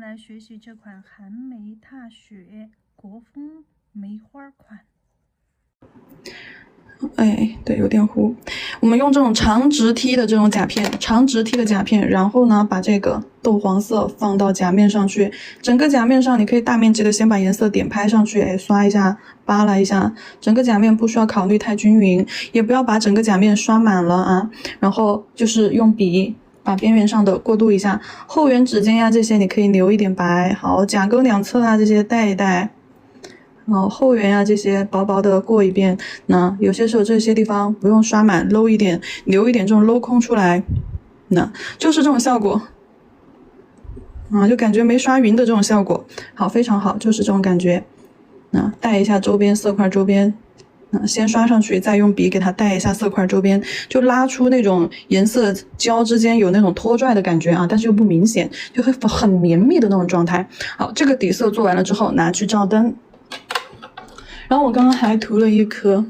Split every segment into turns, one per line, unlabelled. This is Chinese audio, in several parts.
们来学习这款寒梅踏雪国风梅花款。
哎，对，有点糊。我们用这种长直梯的这种甲片，然后呢，把这个豆黄色放到甲面上去。整个甲面上，你可以大面积的先把颜色点拍上去，哎，刷一下，扒拉一下。整个甲面不需要考虑太均匀，也不要把整个甲面刷满了啊。然后就是用笔把边缘上的过渡一下，后缘指尖呀这些你可以留一点白。好，甲沟两侧啊这些带一带。然后后缘啊这些薄薄的过一遍，那有些时候这些地方不用刷满，搂一点，留一点这种镂空出来，那就是这种效果啊，就感觉没刷匀的这种效果。好，非常好，就是这种感觉。那带一下周边色块周边，先刷上去，再用笔给它带一下色块周边，就拉出那种颜色胶之间有那种拖拽的感觉啊，但是又不明显，就会很绵密的那种状态。好，这个底色做完了之后，拿去照灯。然后我刚刚还涂了一颗，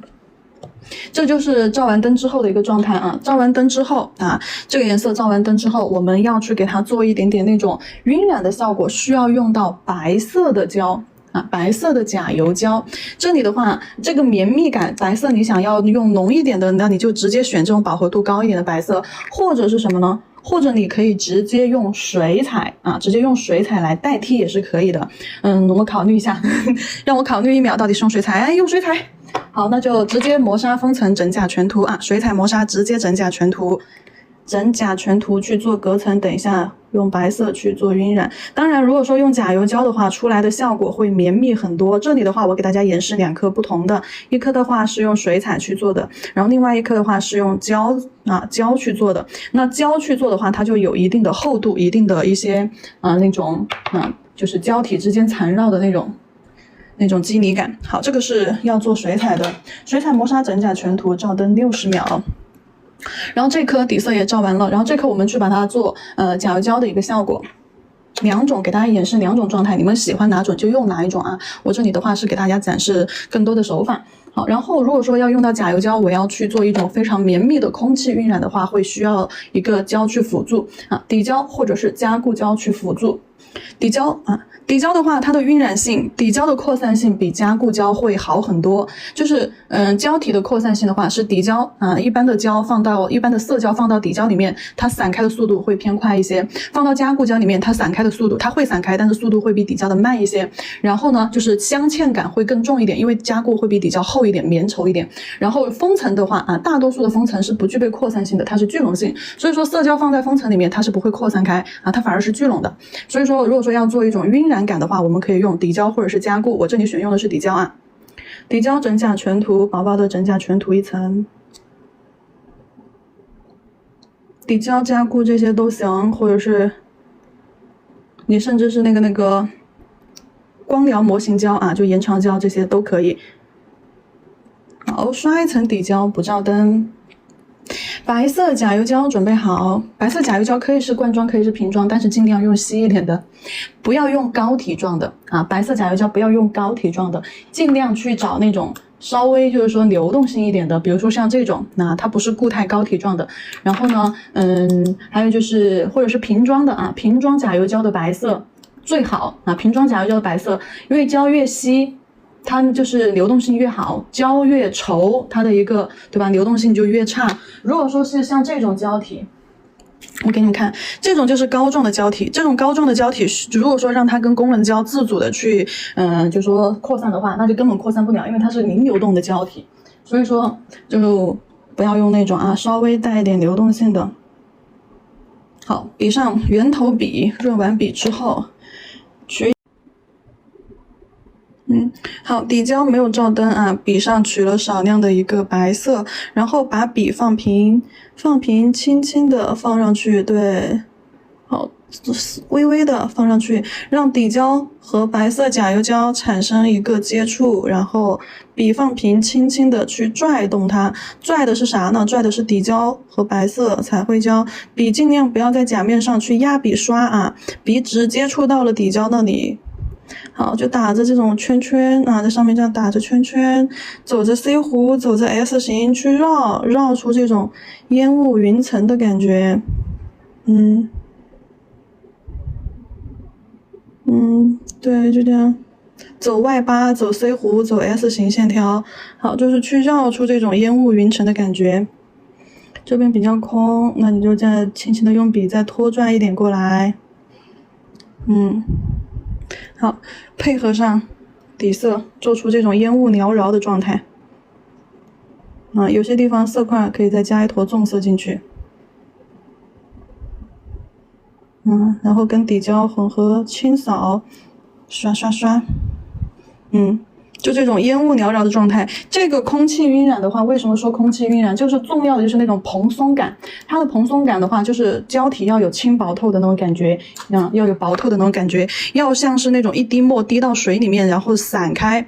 这就是照完灯之后的一个状态啊。照完灯之后啊，这个颜色照完灯之后，我们要去给它做一点点那种晕染的效果，需要用到白色的胶啊，白色的甲油胶。这里的话，这个绵密感，白色你想要用浓一点的，那你就直接选这种饱和度高一点的白色，或者是什么呢？或者你可以直接用水彩啊，直接用水彩来代替也是可以的。我们考虑一下，让我考虑1秒，到底是用水彩？哎，用水彩。好，那就直接磨砂封层整甲全涂啊，水彩磨砂直接整甲全涂。整甲全涂去做隔层，等一下用白色去做晕染。当然，如果说用甲油胶的话，出来的效果会绵密很多。这里的话，我给大家演示2颗不同的，一颗的话是用水彩去做的，然后另外一颗的话是用胶去做的。那胶去做的话，它就有一定的厚度，一定的一些那种就是胶体之间缠绕的那种肌理感。好，这个是要做水彩的，水彩磨砂整甲全涂，照灯60秒。然后这颗底色也照完了，然后这颗我们去把它做甲油胶的一个效果。2种给大家演示2种状态，你们喜欢哪种就用哪一种啊。我这里的话是给大家展示更多的手法。好，然后如果说要用到甲油胶，我要去做一种非常绵密的空气晕染的话，会需要一个胶去辅助啊，底胶或者是加固胶去辅助。底胶的话，它的晕染性、底胶的扩散性比加固胶会好很多。就是胶体的扩散性的话，是底胶一般的色胶放到底胶里面，它散开的速度会偏快一些；放到加固胶里面，它散开的速度它会散开，但是速度会比底胶的慢一些。然后呢，就是镶嵌感会更重一点，因为加固会比底胶厚一点、绵稠一点。然后封层的话大多数的封层是不具备扩散性的，它是聚拢性，所以说色胶放在封层里面，它是不会扩散开它反而是聚拢的。所以说，如果说要做一种晕染感的话，我们可以用底胶或者是加固。我这里选用的是底胶啊，底胶整甲全涂，薄薄的整甲全涂一层。底胶加固这些都行，或者是你甚至是那个光疗模型胶就延长胶这些都可以。好，刷一层底胶，不照灯。白色甲油胶准备好，白色甲油胶可以是罐装，可以是瓶装，但是尽量用稀一点的，不要用膏体状的白色甲油胶不要用膏体状的，尽量去找那种稍微就是说流动性一点的，比如说像这种，它不是固态膏体状的。然后呢，还有就是或者是瓶装的瓶装甲油胶的白色最好瓶装甲油胶的白色，因为胶越稀，它就是流动性越好，胶越稠，它的一个对吧流动性就越差。如果说是像这种胶体，我给你们看，这种就是膏状的胶体，这种膏状的胶体如果说让它跟工人胶自主的去就说扩散的话，那就根本扩散不了，因为它是零流动的胶体。所以说就不要用那种稍微带一点流动性的。好，笔上圆头笔，润完笔之后取好，底胶没有照灯笔上取了少量的一个白色，然后把笔放平，轻轻的放上去，对，好，微微的放上去，让底胶和白色甲油胶产生一个接触，然后笔放平，轻轻的去拽动它。拽的是啥呢？拽的是底胶和白色彩绘胶。笔尽量不要在甲面上去压笔刷笔只接触到了底胶那里。好，就打着这种圈圈在上面这样打着圈圈，走着 C 弧，走着 S 型去绕出这种烟雾云层的感觉。对，就这样，走外八，走 C 弧，走 S 型线条，好，就是去绕出这种烟雾云层的感觉。这边比较空，那你就再轻轻的用笔再拖拽一点过来。好，配合上底色，做出这种烟雾缭绕的状态。有些地方色块可以再加一坨重色进去。然后跟底胶混合清扫，刷刷刷。就这种烟雾缭绕的状态。这个空气晕染的话，为什么说空气晕染？就是重要的就是那种蓬松感。它的蓬松感的话，就是胶体要有轻薄透的那种感觉，要有薄透的那种感觉，要像是那种一滴墨滴到水里面，然后散开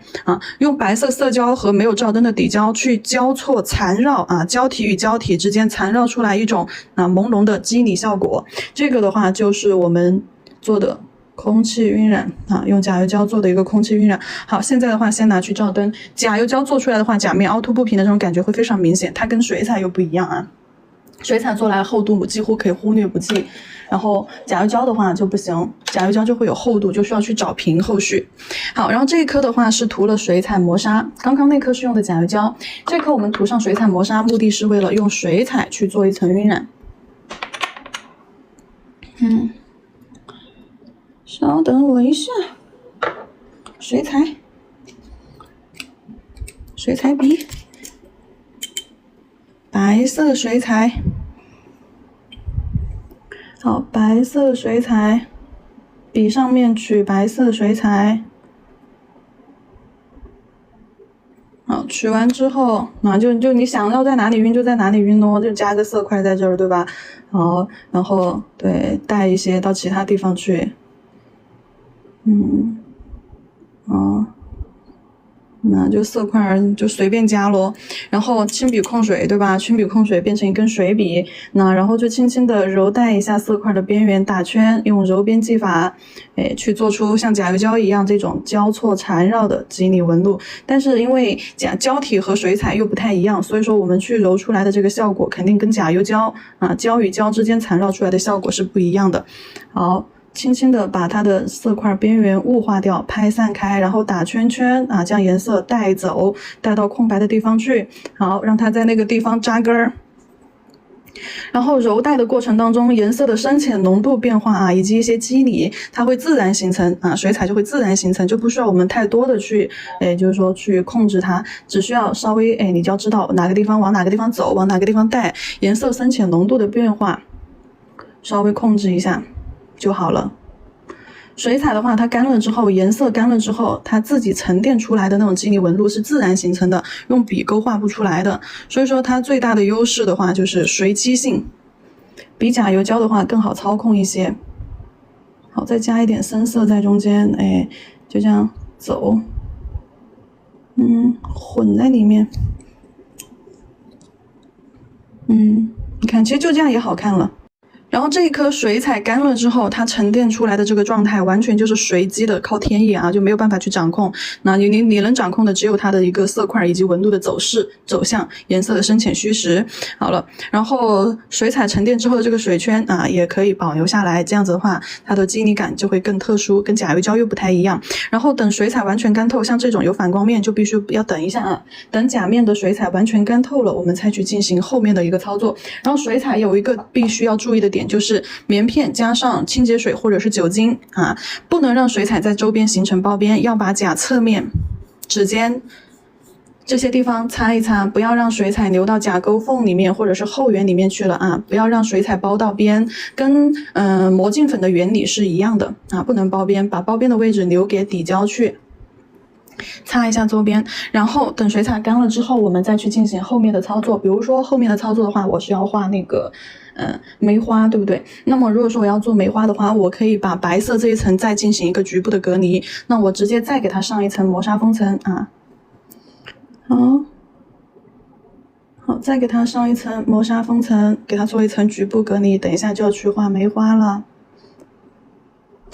用白色色胶和没有照灯的底胶去交错缠绕胶体与胶体之间缠绕出来一种朦胧的肌理效果。这个的话就是我们做的空气晕染用甲油胶做的一个空气晕染。好，现在的话先拿去照灯。甲油胶做出来的话，甲面凹凸不平的这种感觉会非常明显，它跟水彩又不一样水彩做来厚度几乎可以忽略不计，然后甲油胶的话就不行，甲油胶就会有厚度，就需要去找平后续。好，然后这一颗的话是涂了水彩磨砂，刚刚那颗是用的甲油胶，这颗我们涂上水彩磨砂，目的是为了用水彩去做一层晕染。稍等我一下，水彩笔，白色水彩，好，白色水彩，笔上面取白色水彩，好，取完之后，就你想要在哪里晕就在哪里晕就加个色块在这儿，对吧？好，然后对，带一些到其他地方去。那就色块就随便加咯，然后轻笔控水，对吧？轻笔控水变成一根水笔，然后就轻轻的揉带一下色块的边缘，打圈，用揉边技法，去做出像甲油胶一样这种交错缠绕的肌理纹路。但是因为胶体和水彩又不太一样，所以说我们去揉出来的这个效果肯定跟甲油胶胶与胶之间缠绕出来的效果是不一样的。好。轻轻的把它的色块边缘雾化掉，拍散开，然后打圈圈将颜色带走，带到空白的地方去。好，让它在那个地方扎根儿。然后揉带的过程当中，颜色的深浅浓度变化以及一些肌理，它会自然形成水彩就会自然形成，就不需要我们太多的去就是说去控制它，只需要稍微你就要知道哪个地方往哪个地方走，往哪个地方带，颜色深浅浓度的变化稍微控制一下就好了。水彩的话，它干了之后，颜色干了之后，它自己沉淀出来的那种肌理纹路是自然形成的，用笔勾画不出来的。所以说它最大的优势的话就是随机性，比甲油胶的话更好操控一些。好，再加一点深色在中间，就这样走，混在里面。你看，其实就这样也好看了。然后这一颗水彩干了之后，它沉淀出来的这个状态完全就是随机的，靠天意就没有办法去掌控。那你能掌控的只有它的一个色块以及纹路的走势、走向、颜色的深浅虚实。好了，然后水彩沉淀之后的这个水圈也可以保留下来，这样子的话，它的肌理感就会更特殊，跟甲油胶又不太一样。然后等水彩完全干透，像这种有反光面就必须要等一下等甲面的水彩完全干透了，我们才去进行后面的一个操作。然后水彩有一个必须要注意的点。就是棉片加上清洁水或者是酒精不能让水彩在周边形成包边，要把甲侧面、指尖这些地方擦一擦，不要让水彩流到甲沟缝里面或者是后缘里面去了不要让水彩包到边，跟磨净粉的原理是一样的不能包边，把包边的位置留给底胶去。擦一下周边，然后等水彩干了之后，我们再去进行后面的操作。比如说后面的操作的话，我是要画那个梅花，对不对？那么如果说我要做梅花的话，我可以把白色这一层再进行一个局部的隔离，那我直接再给它上一层磨砂封层好，再给它上一层磨砂封层，给它做一层局部隔离。等一下就要去画梅花了。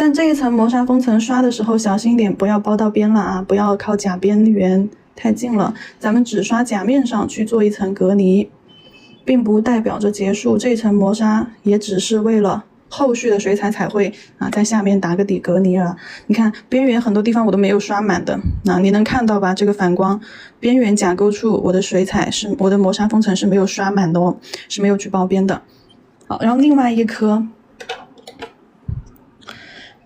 但这一层磨砂封层刷的时候小心一点，不要包到边了不要靠甲边缘太近了。咱们只刷甲面上去做一层隔离，并不代表着结束。这一层磨砂也只是为了后续的水彩彩绘啊，在下面打个底格尼尔。你看边缘很多地方我都没有刷满的，你能看到吧？这个反光边缘甲沟处，我的水彩是我的磨砂封层是没有刷满的哦，是没有去包边的。好，然后另外一颗。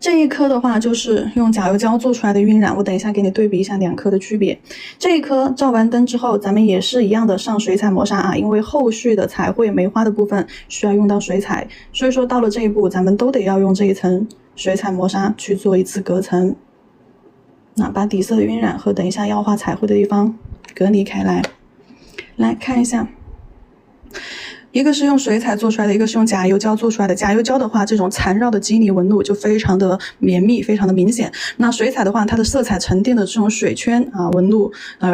这一颗的话就是用甲油胶做出来的晕染，我等一下给你对比一下两颗的区别。这一颗照完灯之后，咱们也是一样的上水彩磨砂啊，因为后续的彩绘梅花的部分需要用到水彩，所以说到了这一步，咱们都得要用这一层水彩磨砂去做一次隔层。那把底色的晕染和等一下要画彩绘的地方隔离开来，来看一下。一个是用水彩做出来的，一个是用甲油胶做出来的。甲油胶的话，这种缠绕的肌理纹路就非常的绵密，非常的明显。那水彩的话，它的色彩沉淀的这种水圈啊纹路，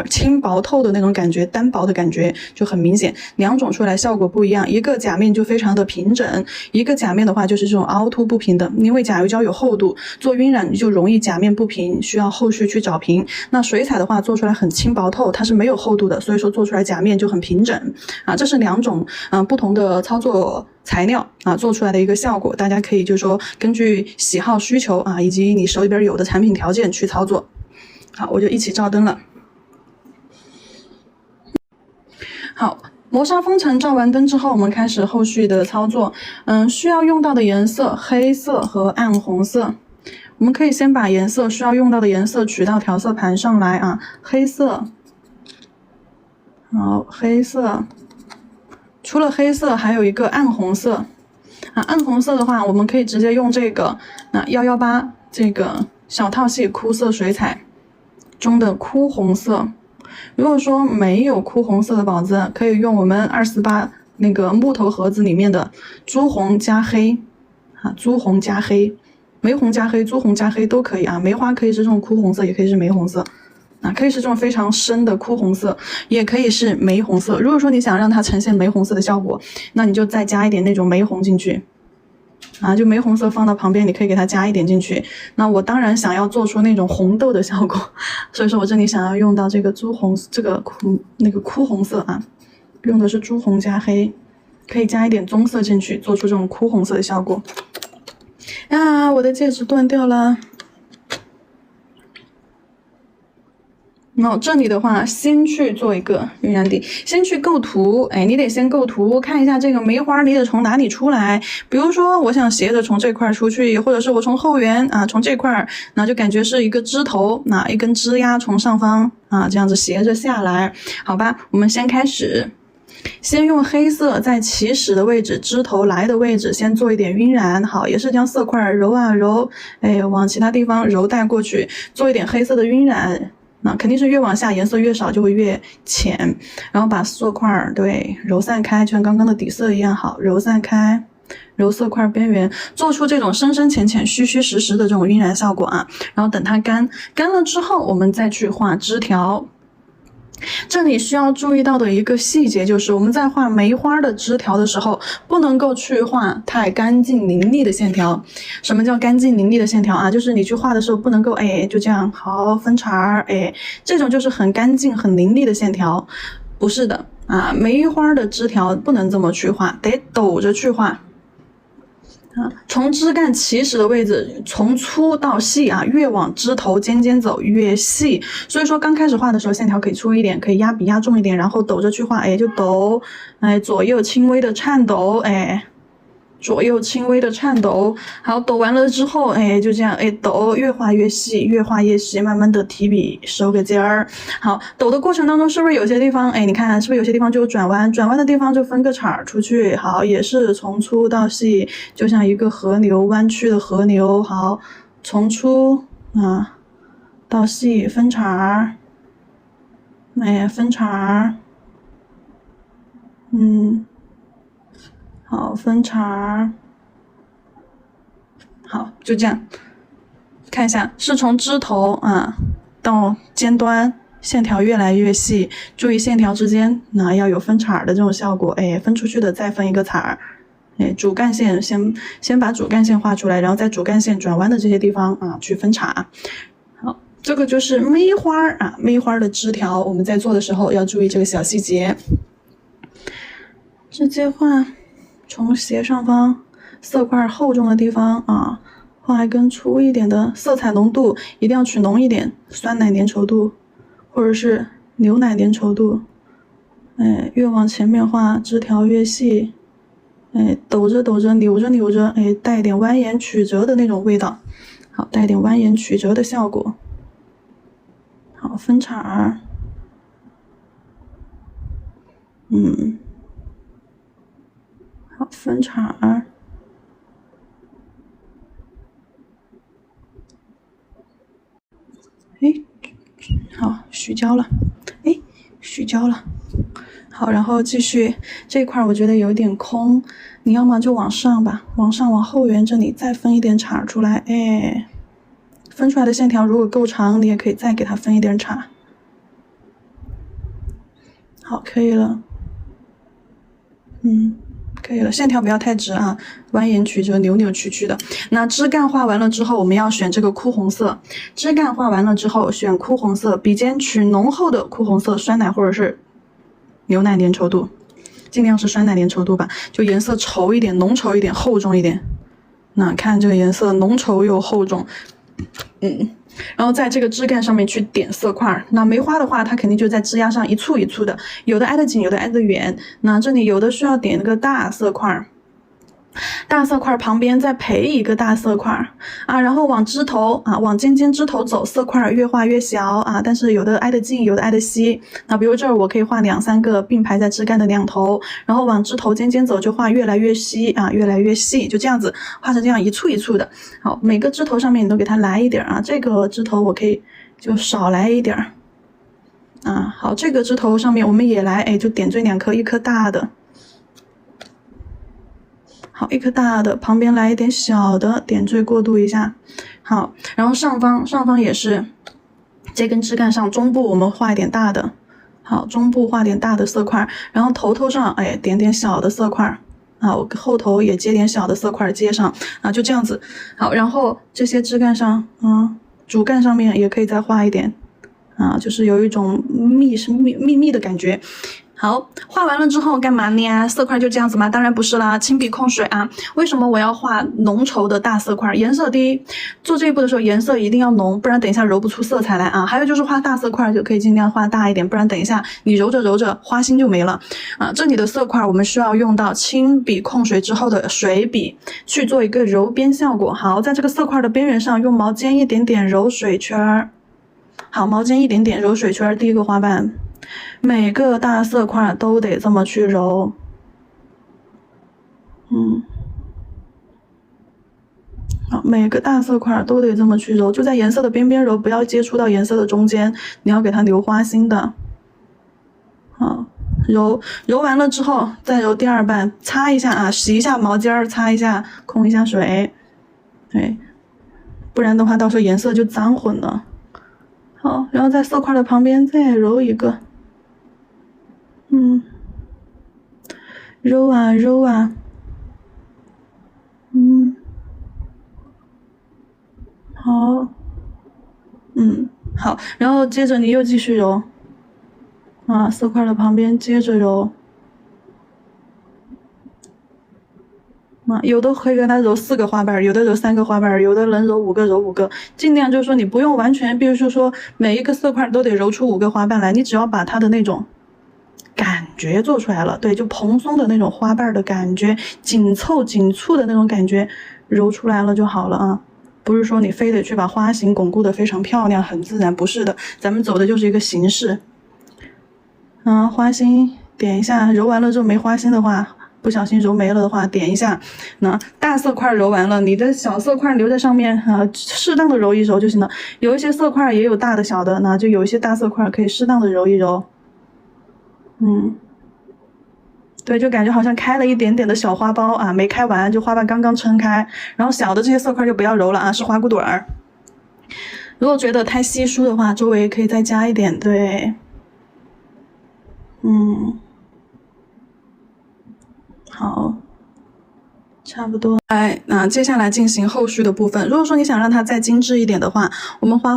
轻薄透的那种感觉，单薄的感觉就很明显。两种出来效果不一样，一个甲面就非常的平整，一个甲面的话就是这种凹凸不平的。因为甲油胶有厚度，做晕染你就容易甲面不平，需要后续去找平。那水彩的话做出来很轻薄透，它是没有厚度的，所以说做出来甲面就很平整啊。这是两种不同的操作材料啊做出来的一个效果，大家可以就是说根据喜好需求啊，以及你手里边有的产品条件去操作。好，我就一起照灯了。好，磨砂封层照完灯之后，我们开始后续的操作。需要用到的颜色黑色和暗红色。我们可以先把颜色需要用到的颜色取到调色盘上来啊，黑色，好，黑色。除了黑色，还有一个暗红色啊。暗红色的话，我们可以直接用这个118这个小套系枯色水彩中的枯红色。如果说没有枯红色的宝子，可以用我们248那个木头盒子里面的朱红加黑啊，朱红加黑、玫红加黑、朱红加黑都可以啊。梅花可以是这种枯红色，也可以是玫红色。可以是这种非常深的枯红色，也可以是玫红色。如果说你想让它呈现玫红色的效果，那你就再加一点那种玫红进去啊，就玫红色放到旁边，你可以给它加一点进去。那我当然想要做出那种红豆的效果，所以说我这里想要用到这个朱红，这个枯红色啊，用的是朱红加黑，可以加一点棕色进去，做出这种枯红色的效果。啊，我的戒指断掉了。然后这里的话，先去做一个晕染底，先去构图。你得先构图，看一下这个梅花你得从哪里出来。比如说，我想斜着从这块出去，或者是我从后缘啊，从这块，那就感觉是一个枝头，一根枝丫从上方啊这样子斜着下来，好吧？我们先开始。先用黑色在起始的位置，枝头来的位置先做一点晕染，好，也是将色块揉啊揉，往其他地方揉带过去，做一点黑色的晕染。那肯定是越往下颜色越少就会越浅，然后把色块对揉散开，就像刚刚的底色一样，好，揉散开，揉色块边缘，做出这种深深浅浅虚虚实实的这种晕染效果啊。然后等它干了之后，我们再去画枝条。这里需要注意到的一个细节就是，我们在画梅花的枝条的时候，不能够去画太干净凌厉的线条。什么叫干净凌厉的线条啊？就是你去画的时候不能够就这样好分茬这种就是很干净很凌厉的线条，不是的啊。梅花的枝条不能这么去画，得抖着去画。从枝干起始的位置，从粗到细啊，越往枝头尖尖走越细。所以说刚开始画的时候，线条可以粗一点，可以压笔压重一点，然后抖着去画，就抖，左右轻微的颤抖，左右轻微的颤抖。好，抖完了之后，就这样，抖，越画越细，越画越细，慢慢的提笔收个尖儿。好，抖的过程当中，是不是有些地方，你看，是不是有些地方就有转弯？转弯的地方就分个叉儿出去。好，也是从粗到细，就像一个河流，弯曲的河流。好，从粗到细分叉儿，分叉儿，好，分叉儿，好，就这样，看一下，是从枝头到尖端，线条越来越细，注意线条之间要有分叉儿的这种效果，分出去的再分一个叉儿，主干线先把主干线画出来，然后在主干线转弯的这些地方去分叉。好，这个就是梅花梅花的枝条，我们在做的时候要注意这个小细节。直接画从斜上方色块厚重的地方啊，画一根粗一点的，色彩浓度一定要取浓一点，酸奶粘稠度或者是牛奶粘稠度。哎，越往前面画枝条越细，哎，抖着抖着，扭着扭着，哎，带一点蜿蜒曲折的那种味道。好，带一点蜿蜒曲折的效果。好，分叉儿。好，分叉儿。哎，好，虚焦了。哎，虚焦了。好，然后继续这一块，我觉得有点空，你要么就往上吧，往上往后缘这里再分一点叉出来。哎，分出来的线条如果够长，你也可以再给它分一点叉。好，可以了。可以了，线条不要太直啊，蜿蜒曲折、扭扭曲曲的。那枝干画完了之后，我们要选这个枯红色。枝干画完了之后，选枯红色，笔尖取浓厚的枯红色，酸奶或者是牛奶粘稠度，尽量是酸奶粘稠度吧，就颜色稠一点、浓稠一点、厚重一点。那看这个颜色浓稠又厚重，然后在这个枝干上面去点色块。那梅花的话，它肯定就在枝丫上一簇一簇的，有的挨得紧，有的挨得远。那这里有的需要点那个大色块，大色块旁边再陪一个大色块啊，然后往枝头啊，往尖尖枝头走，色块越画越小啊，但是有的挨得近，有的挨得稀。那比如这儿我可以画2、3个并排在枝干的两头，然后往枝头尖尖走，就画越来越稀啊，越来越细，就这样子画成这样一簇一簇的。好，每个枝头上面你都给它来一点啊，这个枝头我可以就少来一点啊。好，这个枝头上面我们也来，哎，就点缀2颗，一颗大的。好，一颗大的，旁边来一点小的，点缀过渡一下。好，然后上方也是，这根枝干上中部我们画一点大的。好，中部画点大的色块，然后头上哎点点小的色块。啊，我后头也接点小的色块接上啊，就这样子。好，然后这些枝干上，主干上面也可以再画一点啊，就是有一种密的感觉。好，画完了之后干嘛呢？色块就这样子吗？当然不是啦，轻笔控水啊。为什么我要画浓稠的大色块？颜色第一，做这一步的时候颜色一定要浓，不然等一下揉不出色彩来啊。还有就是画大色块就可以尽量画大一点，不然等一下你揉着揉着花心就没了啊。这里的色块我们需要用到轻笔控水之后的水笔去做一个揉边效果。好，在这个色块的边缘上用毛尖一点点揉水圈。好，毛尖一点点揉水圈，第一个花瓣。每个大色块都得这么去揉，好，每个大色块都得这么去揉，就在颜色的边边揉，不要接触到颜色的中间，你要给它留花心的。好，揉完了之后再揉第2瓣，擦一下啊，洗一下毛尖，擦一下，控一下水，对，不然的话到时候颜色就脏混了。好，然后在色块的旁边再揉一个。揉啊揉啊，好，好，然后接着你又继续揉，啊，色块的旁边接着揉，啊，有的可以给它揉4个花瓣，有的揉3个花瓣，有的能揉5个揉5个，尽量就是说你不用完全，比如说每一个色块都得揉出5个花瓣来，你只要把它的那种感觉做出来了，对，就蓬松的那种花瓣的感觉，紧凑紧簇的那种感觉揉出来了就好了啊，不是说你非得去把花型巩固的非常漂亮很自然，不是的，咱们走的就是一个形式。花心点一下，揉完了之后没花心的话，不小心揉没了的话点一下。那大色块揉完了，你的小色块留在上面适当的揉一揉就行了。有一些色块也有大的小的，那就有一些大色块可以适当的揉一揉。对，就感觉好像开了一点点的小花苞啊，没开完，就花瓣刚刚撑开。然后小的这些色块就不要揉了啊，是花骨朵儿。如果觉得太稀疏的话，周围可以再加一点，对。好，差不多。那接下来进行后续的部分。如果说你想让它再精致一点的话，我们花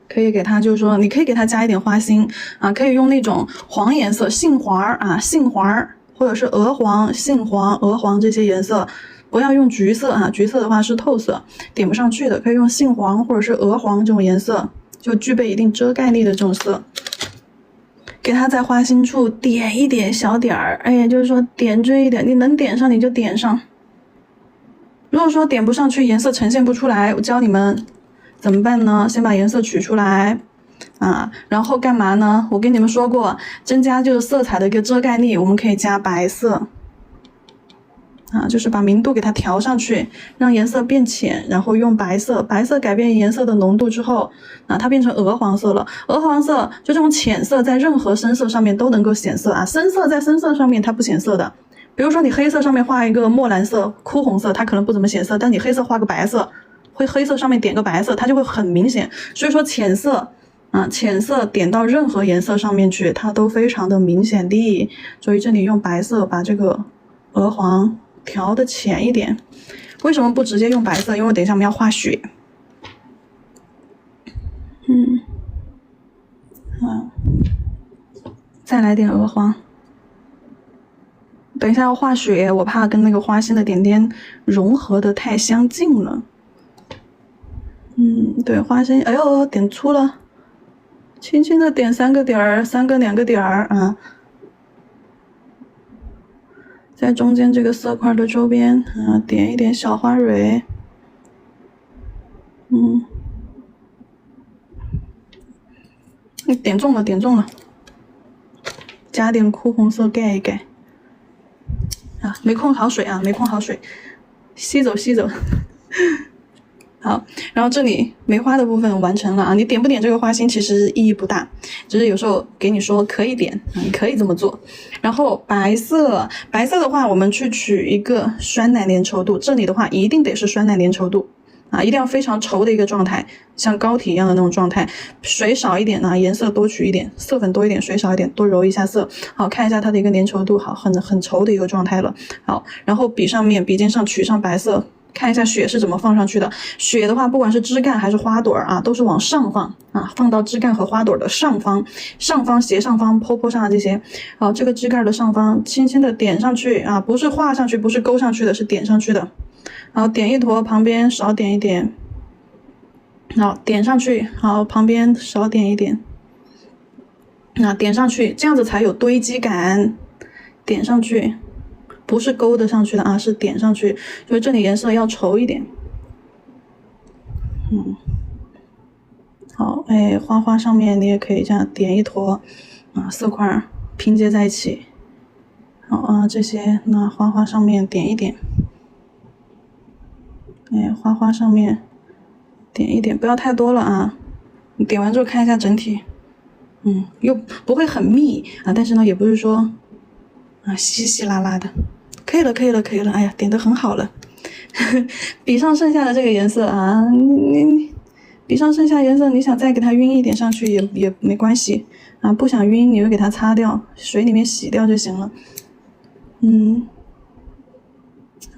可以给它，就是说，你可以给它加一点花心啊，可以用那种黄颜色，杏黄啊，杏黄或者是鹅黄、杏黄、鹅黄这些颜色不要用橘色啊，橘色的话是透色，点不上去的，可以用杏黄或者是鹅黄这种颜色，就具备一定遮盖力的这种色。给它在花心处点一点小点儿，哎，就是说点缀一点，你能点上你就点上。如果说点不上去，颜色呈现不出来，我教你们怎么办呢？先把颜色取出来啊，然后干嘛呢？我跟你们说过，增加就是色彩的一个遮盖力，我们可以加白色啊，就是把明度给它调上去，让颜色变浅，然后用白色，白色改变颜色的浓度之后啊，它变成鹅黄色了。鹅黄色就这种浅色，在任何深色上面都能够显色啊，深色在深色上面它不显色的。比如说你黑色上面画一个墨蓝色、枯红色，它可能不怎么显色，但你黑色画个白色，黑色上面点个白色，它就会很明显。所以说浅色啊，浅色点到任何颜色上面去，它都非常的明显的。所以这里用白色把这个鹅黄调的浅一点。为什么不直接用白色？因为等一下我们要画雪。再来点鹅黄。等一下要画雪，我怕跟那个花心的点点融合的太相近了。对，花心，哎呦，点粗了，轻轻的点3个点儿，2个点儿啊，在中间这个色块的周边啊，点一点小花蕊，你点中了，加点枯红色盖一盖。啊，没控好水啊，没控好水，吸走。好，然后这里梅花的部分完成了啊，你点不点这个花心其实意义不大，只是有时候给你说可以点，你可以这么做。然后白色的话，我们去取一个酸奶粘稠度，这里的话一定得是酸奶粘稠度啊，一定要非常稠的一个状态，像膏体一样的那种状态，水少一点呢，颜色多取一点，色粉多一点，水少一点，多揉一下色。好，看一下它的一个粘稠度，好，很稠的一个状态了。好，然后笔尖上取上白色。看一下雪是怎么放上去的。雪的话，不管是枝干还是花朵啊，都是往上放啊，放到枝干和花朵的上方，斜上方坡上的这些。好，这个枝干的上方轻轻的点上去啊，不是画上去，不是勾上去的，是点上去的。好，点一坨，旁边少点一点。好，点上去，好，旁边少点一点。那点上去，这样子才有堆积感。点上去。不是勾的上去的啊，是点上去，所以这里颜色要稠一点。好，哎，花上面你也可以这样点一坨啊，色块拼接在一起。好啊，这些那花上面点一点，哎，花上面点一点，不要太多了啊。你点完之后看一下整体，又不会很密啊，但是呢也不是说啊稀稀拉拉的。可以了，哎呀，点得很好了。笔上剩下的这个颜色啊，你笔上剩下颜色，你想再给它晕一点上去也没关系啊，不想晕你就给它擦掉，水里面洗掉就行了。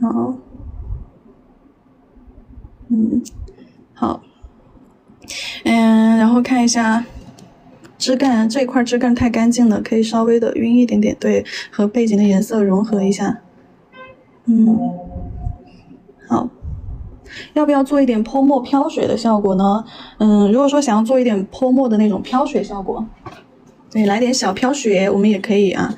好，好，然后看一下枝干，这一块枝干太干净了，可以稍微的晕一点点，对，和背景的颜色融合一下。好，要不要做一点泼墨飘水的效果呢？如果说想要做一点泼墨的那种飘水效果，对，来点小飘雪，我们也可以啊。